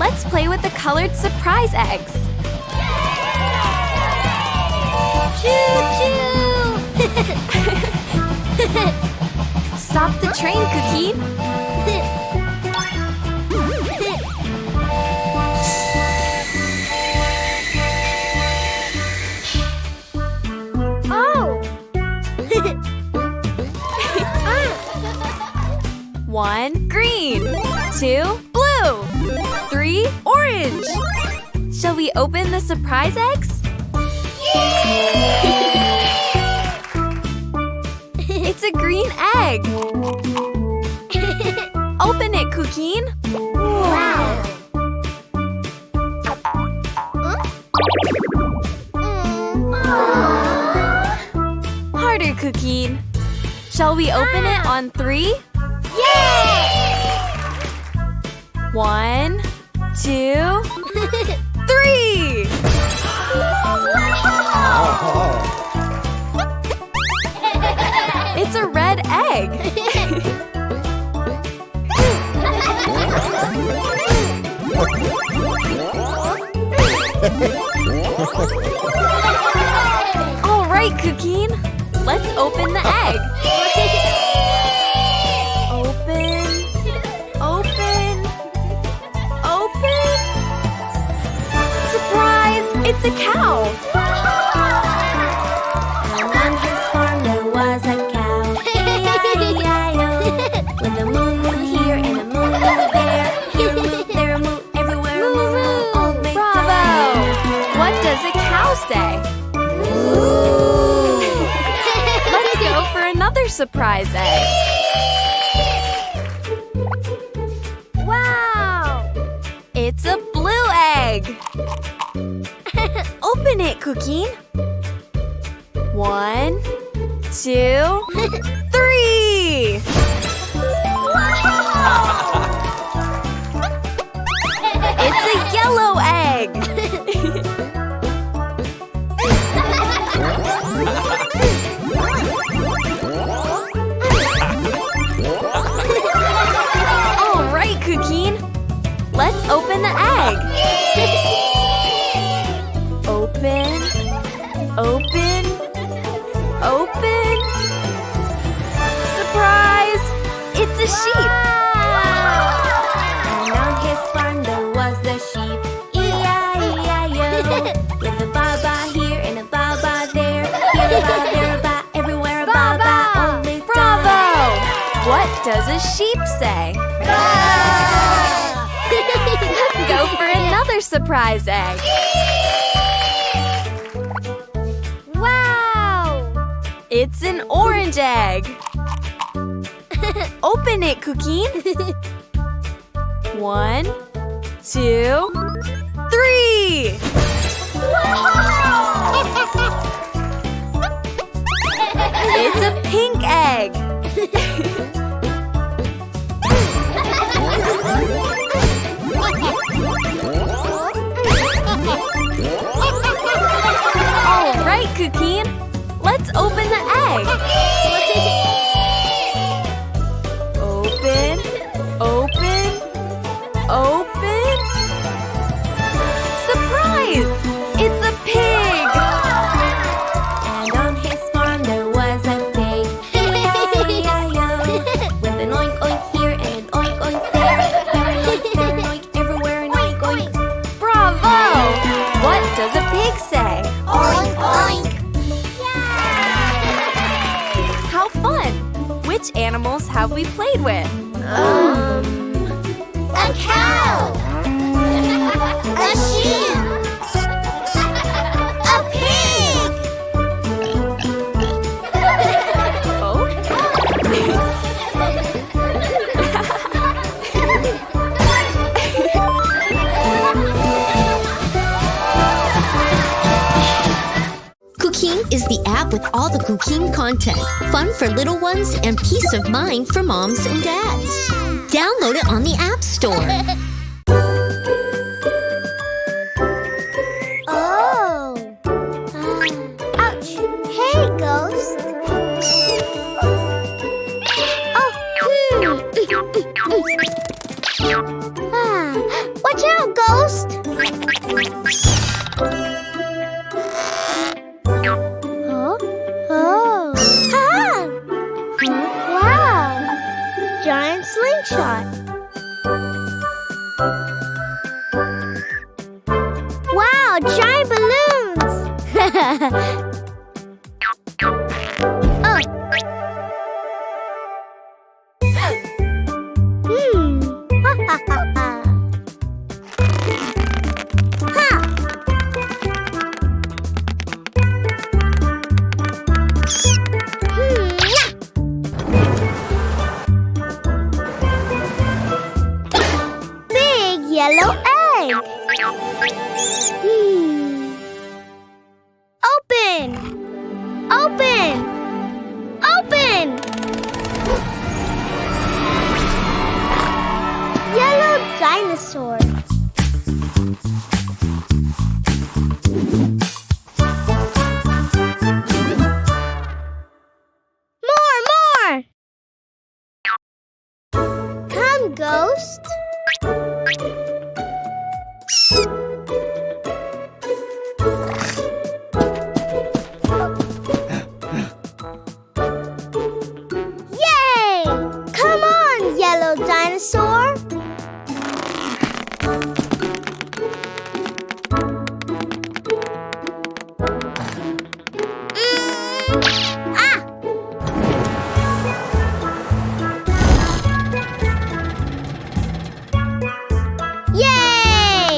Let's play with the colored surprise eggs. Choo-choo! Stop the train, Cuquin. Oh! 1, green. 2, blue. 3, orange. Shall we open the surprise eggs? It's a green egg. Open it, Cuquin. Wow! Harder, Cuquin. Shall we open it on 3? Yay! 1, 2, 3! It's a red egg. All right, Cuquin. Let's open the egg. Open. Open. Open. Surprise! It's a cow. And on his farm there was a cow. E-I-E-I-O. With a moo-moo here and a moo-moo there. Here a moo, there a moo, everywhere a moo-moo. Old Bravo! MacDonald. What does a cow say? Let's go for another surprise egg. Wow! It's a blue egg. Open it, Cuquin. 1, 2, 3. It's a yellow egg. All right, Cuquin. Let's open the egg. Open. Open. Open. Surprise! It's a sheep. And on his farm there was a sheep. E-I-E-I-O. With a ba-ba here and a ba-ba there. Here a ba, there a ba, everywhere a ba-ba. Old Bravo! MacDonald. What does a sheep say? Let's go for another surprise egg. Wow! It's an orange egg. Open it, Cuquin. 1, 2, 3. It's a pink egg. All right, Cuquin. Let's open the egg. Open, open, open. Surprise! It's a pig. And on his farm there was a pig. E-I-E-I-O. With an oink oink here and an oink oink there. Here an oink, there an oink, everywhere an oink oink. Bravo! What does a pig say? Oink oink. How fun! Which animals have we played with? A cow. A sheep. A pig. Oh? Cuquin is the app with all the Cuquin content, fun for little ones, and peace of mind for moms and dads. Download it on the App Store. Oh. Ouch. Hey, ghost. Oh. Watch out, ghost. giant slingshot. Wow, giant balloons! Oh. Ha ha ha ha. Ha. Yeah. Big yellow egg. Open! Open! Open! Yellow dinosaur. More! Come, ghost. Yay! Come on, yellow dinosaur. Ah! Yay!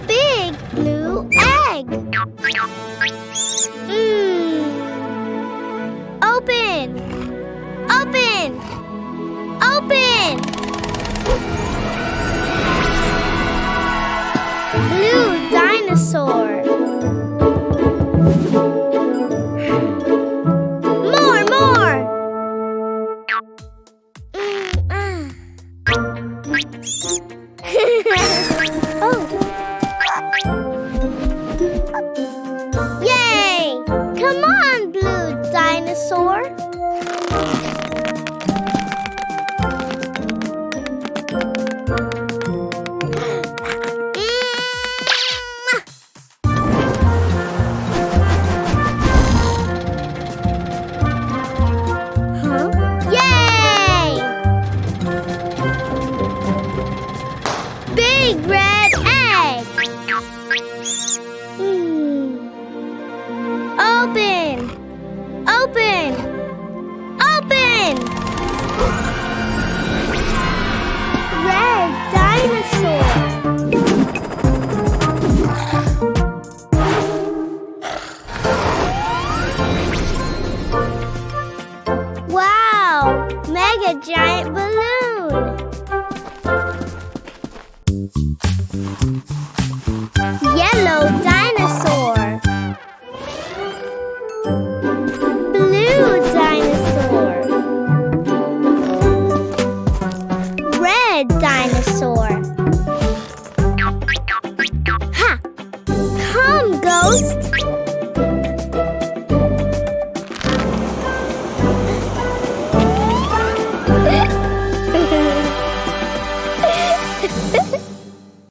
Big blue egg. Open! Open! Open! Blue dinosaur. More! Oh. Yay! Come on, blue dinosaur. Yay! Big red egg. Open! Open! Open! Red dinosaur. Wow! Mega giant balloon. Yellow dinosaur. Blue dinosaur. Red dinosaur. Ha! Come, ghost.